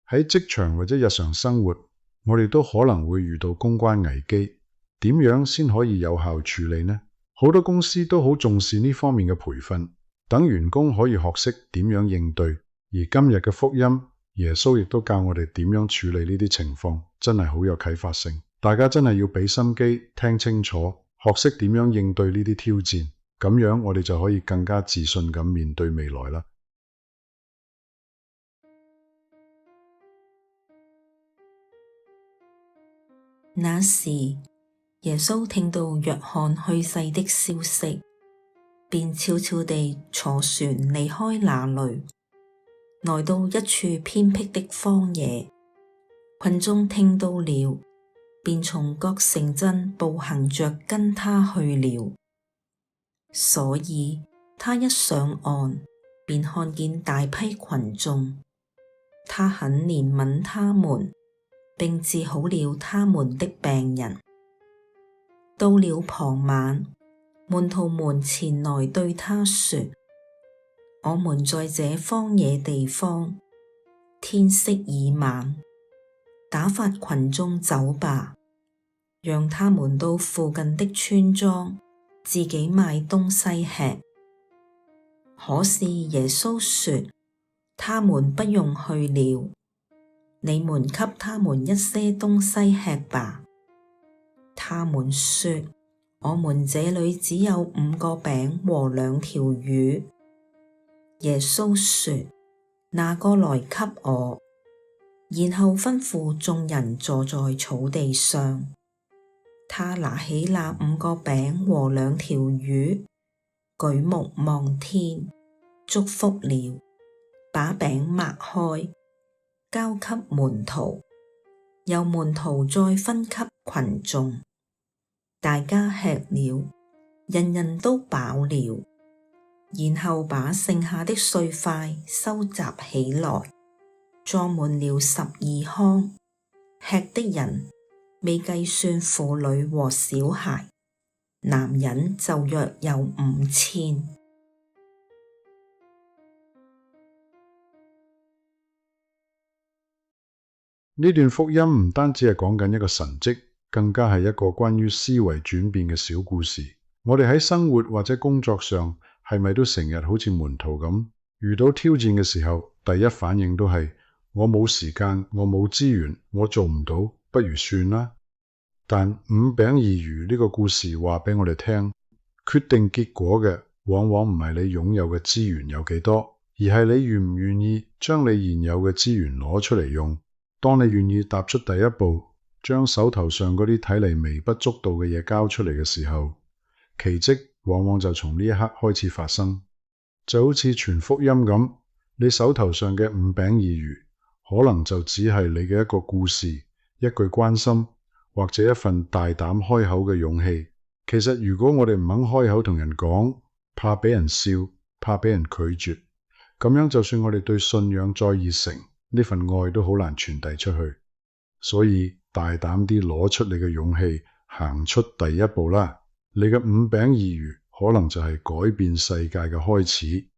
喺職場或者日常生活，我哋都可能會遇到公關危機，點樣先可以有效處理呢？好多公司都好重視呢方面嘅培訓，等員工可以學識點樣應對。而今日嘅福音，耶穌亦都教我哋點樣處理呢啲情況，真係好有啟發性。大家真係要俾心機聽清楚，學識點樣應對呢啲挑戰，咁樣我哋就可以更加自信咁面對未來啦。那時，耶穌聽到約翰去世的消息，便悄悄地坐船離開那裏，來到一處偏僻的荒野。群眾聽到了，便從各城鎮步行着跟他去了。所以他一上岸，便看見大批群眾，他很憐憫他們，並治好了他們的病人。到了傍晚，門徒們前來對他說：我們在這荒野地方，天色已晚，打發群眾走吧，讓他們到附近的村莊自己買東西吃。可是耶穌說：他們不用去了，你們給他們一些東西吃吧。他們說：我們這裏只有5個餅和2條魚。耶穌說：拿過來給我。然後吩咐眾人坐在草地上。他拿起那5個餅和2條魚，舉目望天，祝福了，把餅擘開，交給門徒，由門徒再分給群眾。大家吃了，人人都飽了，然後把剩下的碎塊收集起來，裝滿了12筐。吃的人未計算婦女和小孩，男人就約有5000。呢段福音唔單止係講緊一個神蹟，更加係一個關於思維轉變嘅小故事。我哋喺生活或者工作上，係咪都成日好似門徒咁，遇到挑戰嘅時候，第一反應都係我冇時間，我冇資源，我做唔到，不如算啦。但5餅2魚呢個故事話俾我哋聽，決定結果嘅往往唔係你擁有嘅資源有幾多，而係你願唔願意將你現有嘅資源攞出嚟用。當你願意踏出第一步，將手頭上嗰啲睇嚟微不足道嘅嘢交出嚟嘅時候，奇蹟往往就從呢一刻開始發生。就好似傳福音咁，你手頭上嘅5餅2魚，可能就只係你嘅一個故事、一句關心，或者一份大膽開口嘅勇氣。其實如果我哋唔肯開口同人講，怕俾人笑，怕俾人拒絕，咁樣就算我哋對信仰再熱誠，呢份愛都好難傳遞出去。所以大膽啲攞出你嘅勇氣，行出第一步啦。你嘅5餅2魚可能就係改變世界嘅開始。